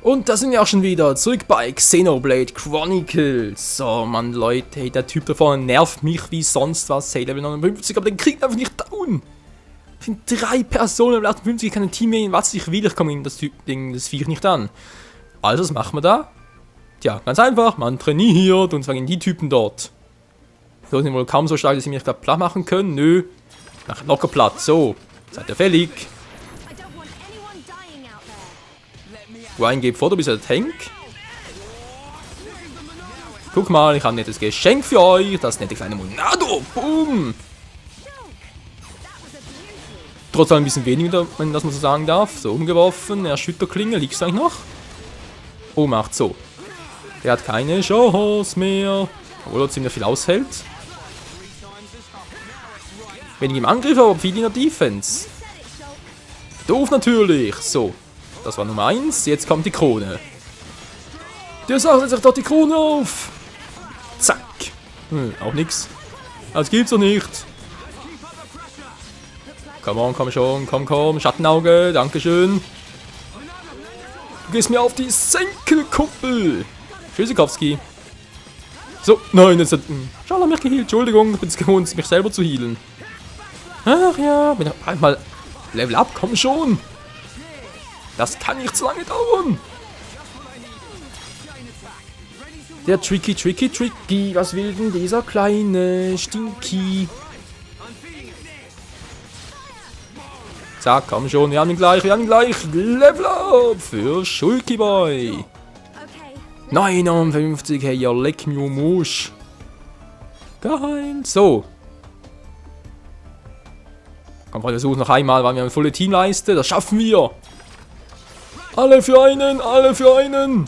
Und da sind wir auch schon wieder zurück bei Xenoblade Chronicles. So, Mann, Leute, hey, der Typ da vorne nervt mich wie sonst was. Hey, Level 59, aber den kriegt einfach nicht down. Ich finde 3 Personen Level 58, ich kann ein Team wählen, was ich will. Ich komme in das Viech nicht an. Also, was machen wir da? Tja, ganz einfach, man trainiert und zwar in die Typen dort. So sind wohl kaum so stark, dass sie mich gerade platt machen können. Nö, mach locker platt. So, seid ihr fällig. Ryan geht vor, du bist ja der Tank. Guck mal, ich habe ein nettes Geschenk für euch. Das nette kleine Monado. Boom. Trotzdem ein bisschen weniger, wenn das man so sagen darf. So, umgeworfen. Erschütterklinge. Liegst du eigentlich noch? Oh, macht so. Der hat keine Chance mehr. Obwohl er ziemlich viel aushält. Wenig im Angriff, aber viel in der Defense. Doof natürlich. So. Das war Nummer 1. Jetzt kommt die Krone. Der sagt sich doch die Krone auf. Zack. Auch nix. Das gibt's doch nicht. Komm on, komm schon. Komm. Schattenauge. Dankeschön. Du gehst mir auf die Senkel, Kumpel. Tschüssikowski. So, nein, jetzt hat... Schau, hat mich geheilt. Entschuldigung, ich bin es gewohnt, mich selber zu healen. Ach ja, bin einmal Level up, komm schon. Das kann nicht so lange dauern. Der Tricky. Was will denn dieser kleine Stinky? Zack, komm schon. Wir haben ihn gleich. Level up für Shulky Boy. 59, hey, ja, leck mir Musch. Geil. So. Komm, wir versuchen noch einmal, weil wir eine volle Teamleiste. Das schaffen wir. Alle für einen!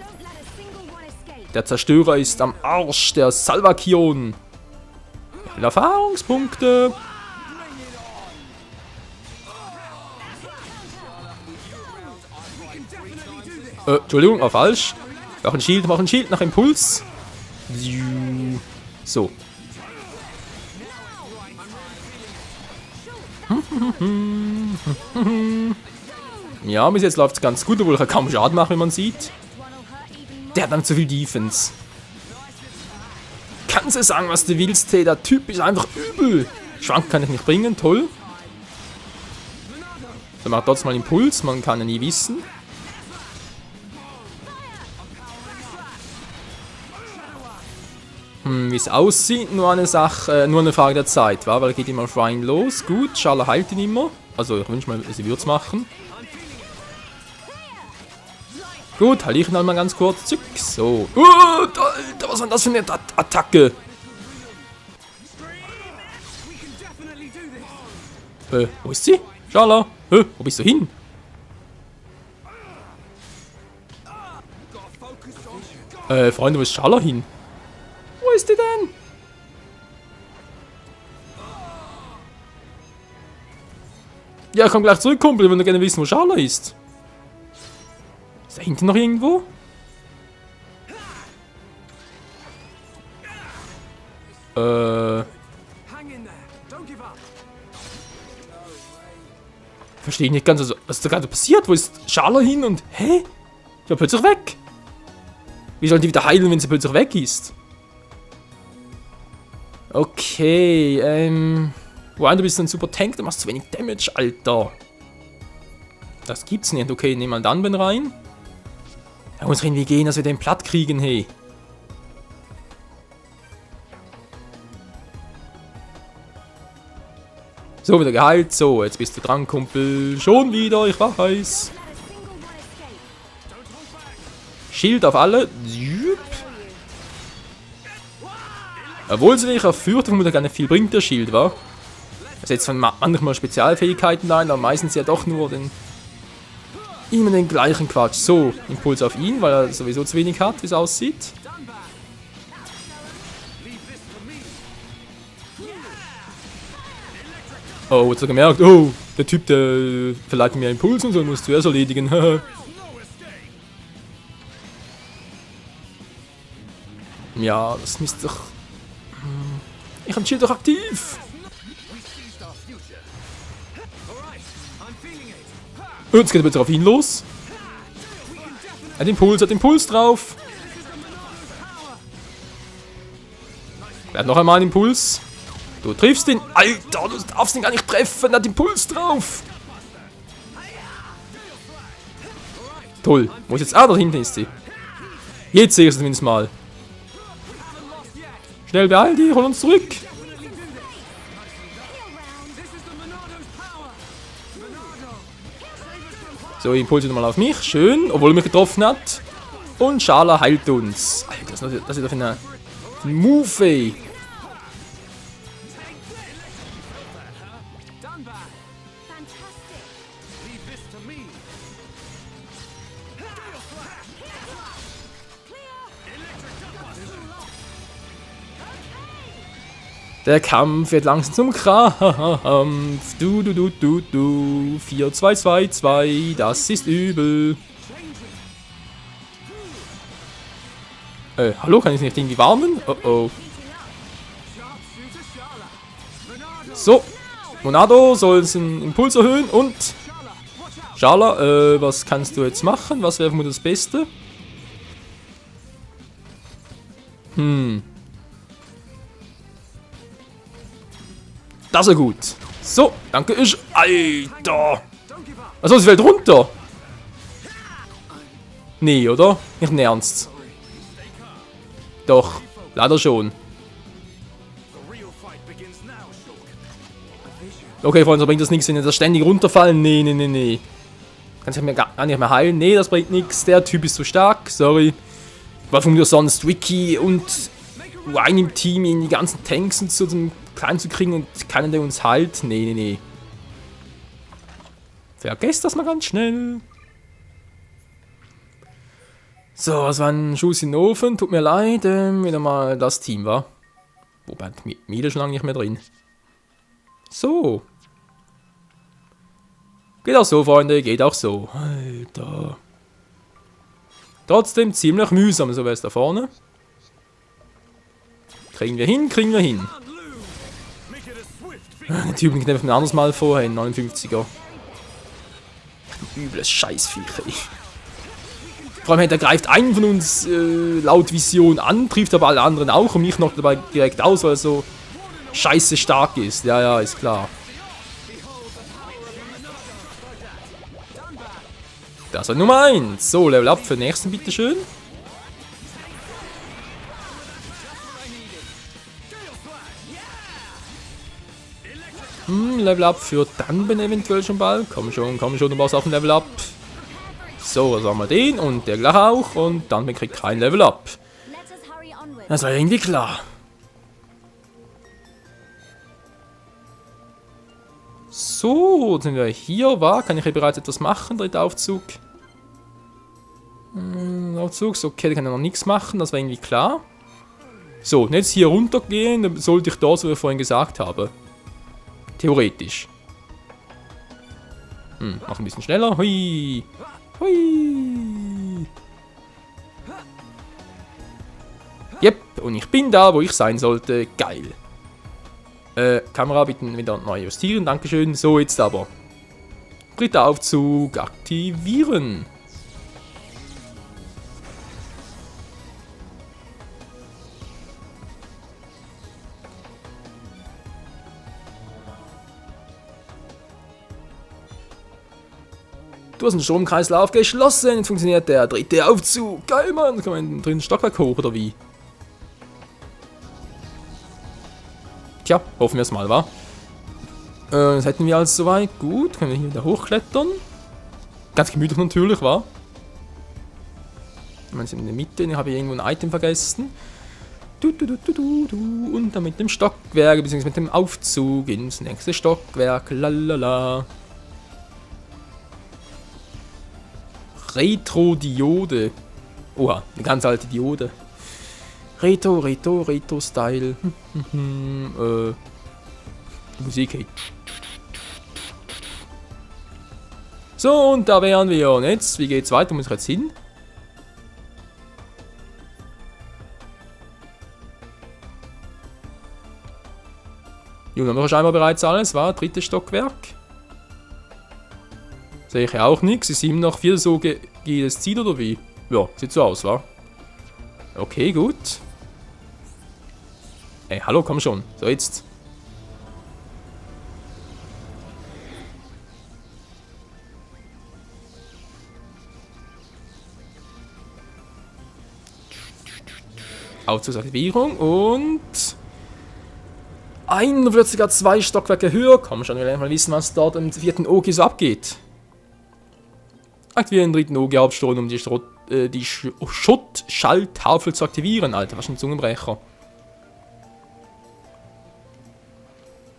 Der Zerstörer ist am Arsch, der Salvakion. Erfahrungspunkte. Entschuldigung, war falsch. Mach ein Schild, nach Impuls. So. Ja, bis jetzt läuft es ganz gut, obwohl ich kaum Schaden mache, wie man sieht. Der hat dann zu viel Defense. Kannst du sagen, was du willst, hey, der Typ ist einfach übel. Schwank kann ich nicht bringen, toll. Der macht trotzdem mal Impuls, man kann ja nie wissen. Wie es aussieht, nur eine Sache, nur eine Frage der Zeit, wa? Weil geht immer auf Ryan los. Gut, Schala heilt ihn immer. Also ich wünsche mal, sie würde es machen. Gut, halte ich ihn mal ganz kurz. Zück, so. Alter, was war das für eine Attacke? Wo ist sie? Schala, wo bist du hin? Freunde, wo ist Schala hin? Wo ist die denn? Ja, komm gleich zurück, Kumpel, wenn du gerne wissen, wo Schala ist. Ist da hinten noch irgendwo? Verstehe ich nicht ganz, also, was ist da gerade passiert? Wo ist Schala hin und... Hä? Die war plötzlich weg. Wie soll die wieder heilen, wenn sie plötzlich weg ist? Okay, Ryan, du bist ein super Tank, du machst zu wenig Damage, Alter. Das gibt's nicht. Okay, nehmen wir dann Ben rein. Da muss irgendwie gehen, dass wir den platt kriegen, hey. So, wieder geheilt. So, jetzt bist du dran, Kumpel. Schon wieder, ich weiß. Schild auf alle. Obwohl sie nicht erführt, vermutlich gar nicht viel bringt, der Schild, wa? Also jetzt von manchmal Spezialfähigkeiten ein, aber meistens ja doch nur immer den gleichen Quatsch. So, Impuls auf ihn, weil er sowieso zu wenig hat, wie es aussieht. Oh, jetzt hat er gemerkt, oh, der Typ, der verleiht mir Impuls und so, muss zuerst erledigen. Ja, das müsste doch... Ich habe Schild doch aktiv. Jetzt geht er bitte auf ihn los. Hat Impuls drauf. Er hat noch einmal einen Impuls. Du triffst ihn. Alter, du darfst ihn gar nicht treffen. Er hat Impuls drauf. Toll. Wo ist jetzt? Ah, da hinten ist sie. Jetzt sehe ich es zumindest mal. Schnell beeil dich, hol uns zurück. So, Impuls wieder mal auf mich. Schön, obwohl er mich getroffen hat. Und Schala heilt uns. Alter, das ist doch ein Move, ey. Der Kampf wird langsam zum Krampf. Du. 4-2-2-2. Das ist übel. Hallo, kann ich nicht irgendwie warnen? Oh. So. Monado soll einen Impuls erhöhen und... Schala, was kannst du jetzt machen? Was wäre vermutlich das Beste? Das ist gut. So, danke. Alter. Achso, sie fällt runter. Nee, oder? Nicht im Ernst. Doch, leider schon. Okay, Freunde, so bringt das nichts, wenn ihr das ständig runterfallen. Nee. Kannst du mir gar nicht mehr heilen? Nee, das bringt nichts. Der Typ ist zu stark. Sorry. War von mir sonst Ricky und Wine im Team in die ganzen Tanks und so zum klein zu kriegen und keiner, der uns heilt. Nee. Vergesst das mal ganz schnell. So, was war ein Schuss in den Ofen? Tut mir leid, wieder mal das Team war. Wobei, Miele schon lange nicht mehr drin. So. Geht auch so, Freunde, geht auch so. Alter. Trotzdem ziemlich mühsam, so wäre es da vorne. Kriegen wir hin. Der Typ liegt einfach ein anderes Mal vorher, 59er. Übles Scheißviech, ey. Vor allem, der greift einen von uns laut Vision an, trifft aber alle anderen auch und mich noch dabei direkt aus, weil er so scheiße stark ist. Ja, ist klar. Das war Nummer 1. So, Level Up für den nächsten, bitteschön. Level Up für Danben eventuell schon bald. Komm schon, du brauchst auch ein Level Up. So, was haben wir den und der gleich auch und Danben kriegt kein Level Up. Das war irgendwie klar. So, sind wir hier, kann ich hier bereits etwas machen, dritter Aufzug. Okay, da kann er noch nichts machen, das war irgendwie klar. So, und jetzt hier runtergehen, dann sollte ich dort, wo ich vorhin gesagt habe. Theoretisch. Mach ein bisschen schneller. Hui. Yep, und ich bin da, wo ich sein sollte. Geil. Kamera bitte wieder neu justieren. Dankeschön. So, jetzt aber. Dritter Aufzug aktivieren. Du hast einen Stromkreislauf geschlossen. Jetzt funktioniert der dritte Aufzug. Geil, Mann. Kann man in den dritten Stockwerk hoch, oder wie? Tja, hoffen wir es mal, wa? Das hätten wir also soweit. Gut, können wir hier wieder hochklettern. Ganz gemütlich natürlich, wa? Wir sind in der Mitte. Ich habe hier irgendwo ein Item vergessen. Und dann mit dem Stockwerk, beziehungsweise mit dem Aufzug ins nächste Stockwerk. Lalala. Retro-Diode. Oha, eine ganz alte Diode. Retro-Style. Die Musik, hey. So, und da wären wir. Und jetzt, wie geht's weiter? Wo muss ich jetzt hin? Junge, haben wir scheinbar bereits alles, war drittes Stockwerk. Sehe ich auch nichts. Ist ihm noch viel so jedes Ziel oder wie? Ja, sieht so aus, wa? Okay, gut. Ey, hallo, komm schon. So, jetzt. Autosaktivierung und 41er 2 Stockwerke höher. Komm schon, wir werden mal wissen, was dort im 4. OG so abgeht. Aktivieren den 3. OG Hauptstrom, um die Schuttschalltafel zu aktivieren. Alter, was ein Zungenbrecher.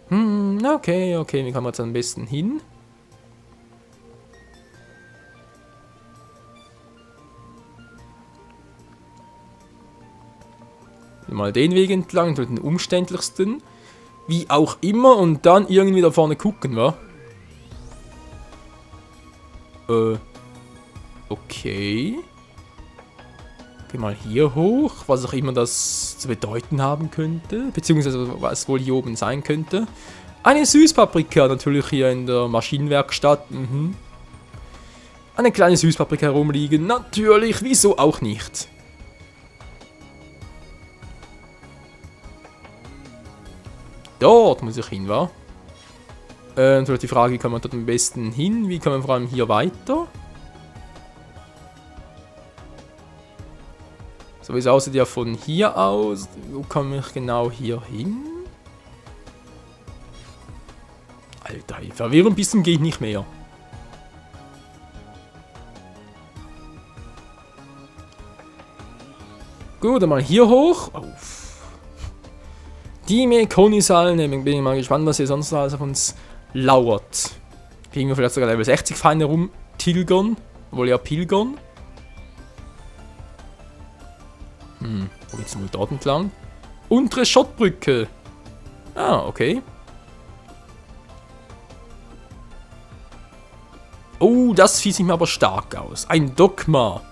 Okay, wie kommen wir jetzt am besten hin? Mal den Weg entlang, den umständlichsten. Wie auch immer und dann irgendwie da vorne gucken, wa? Okay. Geh mal hier hoch, was auch immer das zu bedeuten haben könnte. Beziehungsweise was wohl hier oben sein könnte. Eine Süßpaprika natürlich hier in der Maschinenwerkstatt. Eine kleine Süßpaprika herumliegen. Natürlich, wieso auch nicht. Dort muss ich hin, wa? Natürlich die Frage, wie kommt man dort am besten hin? Wie kommen wir vor allem hier weiter? So wie es aussieht ja von hier aus. Wo komme ich genau hier hin? Alter, verwirrend bis zum geht nicht mehr. Gut, dann mal hier hoch. Oh. Die Mekonisal nehmen. Bin ich mal gespannt, was hier sonst alles auf uns lauert. Kriegen wir vielleicht sogar Level 60 Feinde rumtilgern. Obwohl ja pilgern. Wo geht's wohl dort entlang? Untere Schottbrücke. Ah, okay. Oh, das Vieh sieht mir aber stark aus. Ein Dogma.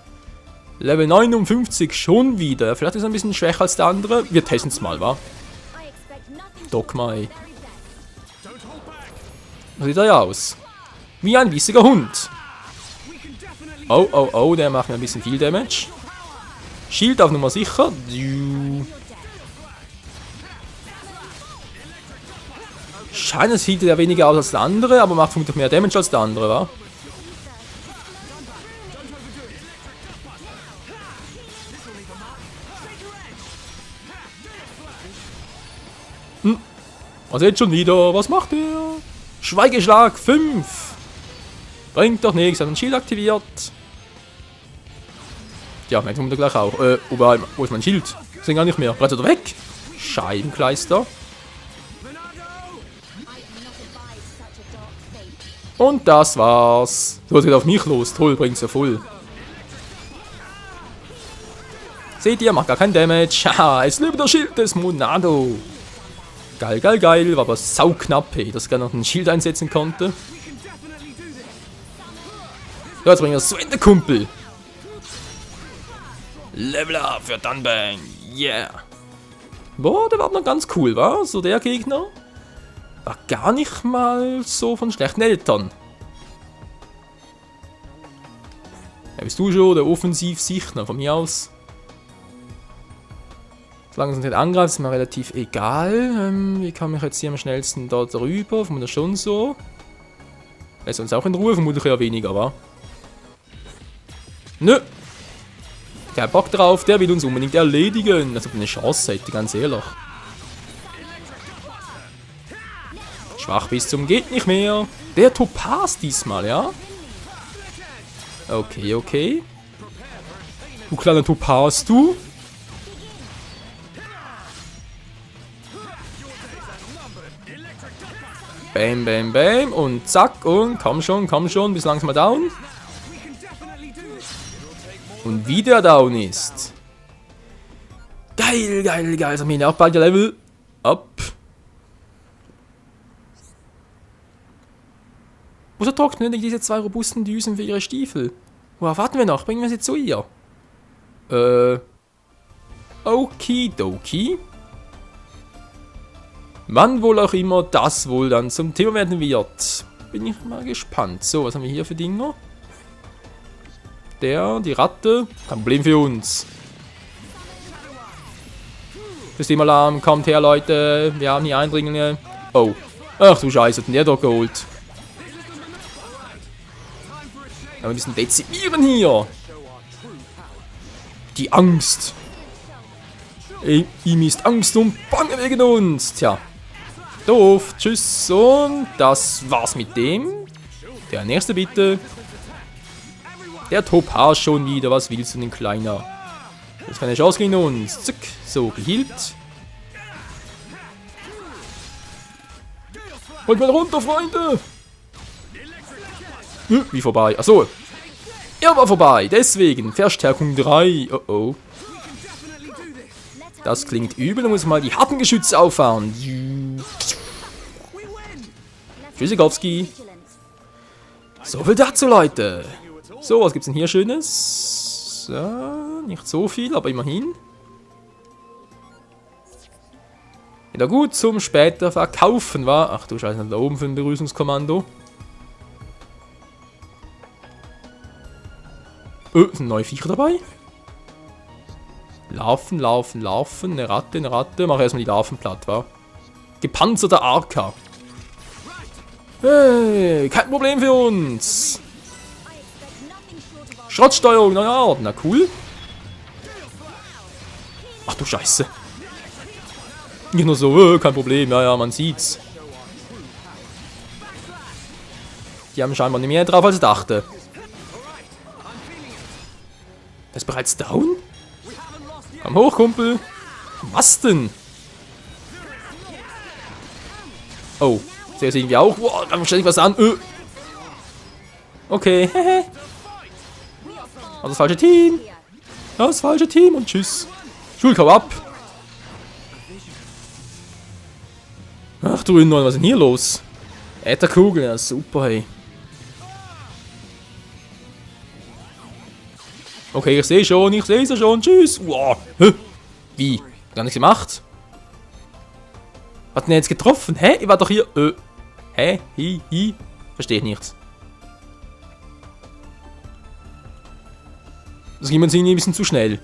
Level 59 schon wieder. Vielleicht ist er ein bisschen schwächer als der andere. Wir testen es mal, wa? Dogma, ey. So sieht er ja aus. Wie ein bissiger Hund. Oh, der macht mir ein bisschen viel Damage. Shield auf Nummer sicher. Scheint, sieht er weniger aus als der andere, aber macht vermutlich mehr Damage als der andere, wa? Was jetzt schon wieder? Was macht er? Schweigeschlag 5. Bringt doch nichts. Hat ein Shield aktiviert. Ja, merkt man gleich auch. Wo ist mein Schild? Ich sehe gar nicht mehr. Bleibt er weg? Scheibenkleister. Und das war's. So, es geht auf mich los. Toll, bringt's ja voll. Seht ihr, macht gar kein Damage. Haha, es lebt der Schild des Monado. Geil, war aber sauknapp, hey, dass ich gar noch ein Schild einsetzen konnte. So, jetzt bringen wir es zu Ende, Kumpel. Level up für Dunbang, yeah. Boah, der war noch ganz cool, wa? So der Gegner. War gar nicht mal so von schlechten Eltern. Ja, bist du schon der Offensivsichtner von mir aus? Solange es nicht angreift, ist mir relativ egal. Wie komme ich jetzt hier am schnellsten da drüber? Vermutlich schon so. Lässt uns auch in Ruhe, vermutlich eher weniger, wa? Nö. Kein Bock drauf, der will uns unbedingt erledigen. Als ob er eine Chance hätte, ganz ehrlich. Schwach bis zum geht nicht mehr. Der Topaz diesmal, ja? Okay. Du kleiner Topaz, du. Bam. Und zack. Und komm schon. Bis langsam mal down. Und wie der down ist. Geil. Also mir auch bald der Level up. Oder trocknen diese 2 robusten Düsen für ihre Stiefel? Worauf warten wir noch? Bringen wir sie zu ihr. Okidoki. Wann wohl auch immer das wohl dann zum Thema werden wird. Bin ich mal gespannt. So, was haben wir hier für Dinger? die Ratte. Kein Problem für uns. Systemalarm, kommt her, Leute. Wir haben hier Eindringlinge. Oh. Ach du Scheiße, hat denn der doch geholt. Aber wir müssen dezimieren hier. Die Angst. Ihm ist Angst und Bange wegen uns. Tja. Doof. Tschüss. Und das war's mit dem. Der nächste bitte. Der Topaz schon wieder. Was willst du denn, Kleiner? Das ist keine Chance gegen uns. Zack. So, geheilt. Holt mal runter, Freunde. Wie vorbei? Achso. Er war vorbei. Deswegen. Verstärkung 3. Oh oh. Das klingt übel. Da muss man mal die harten Geschütze auffahren. Tschüssikowski. So viel dazu, Leute. So, was gibt's denn hier Schönes? So, nicht so viel, aber immerhin. Wieder gut zum später verkaufen, war. Ach du Scheiße, da oben für ein Begrüßungskommando. Sind neue Viecher dabei? Larven, Larven, Larven. Eine Ratte, eine Ratte. Mach erstmal die Larven platt, wa? Gepanzerter Arka. Hey, kein Problem für uns. Schrottsteuerung, naja, na cool. Ach du Scheiße. Nicht nur so, kein Problem, ja, man sieht's. Die haben scheinbar nicht mehr drauf, als ich dachte. Er ist bereits down? Komm hoch, Kumpel. Was denn? Oh, der ist irgendwie auch. Wow, da stelle ich was an. Okay, hehe. Also das falsche Team. Das falsche Team und tschüss. Schulkau ab. Ach du Inno, was ist denn hier los? Ätherkugel, ja super, hey. Okay, ich sehe schon, ich sehe es schon. Tschüss. Wow. Wie? Gar nichts gemacht? Was hat denn jetzt getroffen? Hä? Ich war doch hier. Hä? Hi. Verstehe ich nichts. Das ging mir irgendwie ein bisschen zu schnell.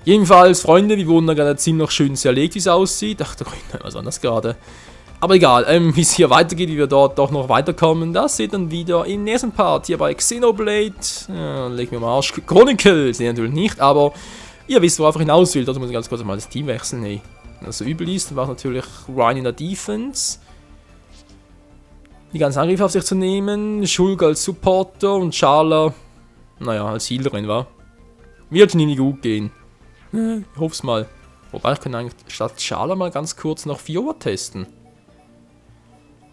Jedenfalls, Freunde, wir wurden da gerade ziemlich schön zerlegt, wie es aussieht. Ach, da kommt was anderes gerade. Aber egal, wie es hier weitergeht, wie wir dort doch noch weiterkommen, das seht ihr dann wieder im nächsten Part hier bei Xenoblade. Ja, leg mir mal Arsch. Chronicles, nee, natürlich nicht, aber ihr wisst, worauf ich hinaus will. Dazu muss ich ganz kurz mal das Team wechseln. Hey. Wenn das so übel ist, dann war es natürlich Ryan in der Defense. Die ganzen Angriffe auf sich zu nehmen. Shulk als Supporter und Schala, naja, als Healerin, war. Wird nie gut gehen. Ich hoffe es mal. Wobei, ich kann eigentlich statt Schala mal ganz kurz noch Fiora testen.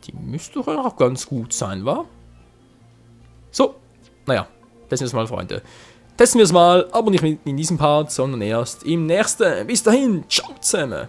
Die müsste doch auch ganz gut sein, wa? So, naja, testen wir es mal, Freunde. Testen wir es mal, aber nicht in diesem Part, sondern erst im nächsten. Bis dahin, ciao zusammen.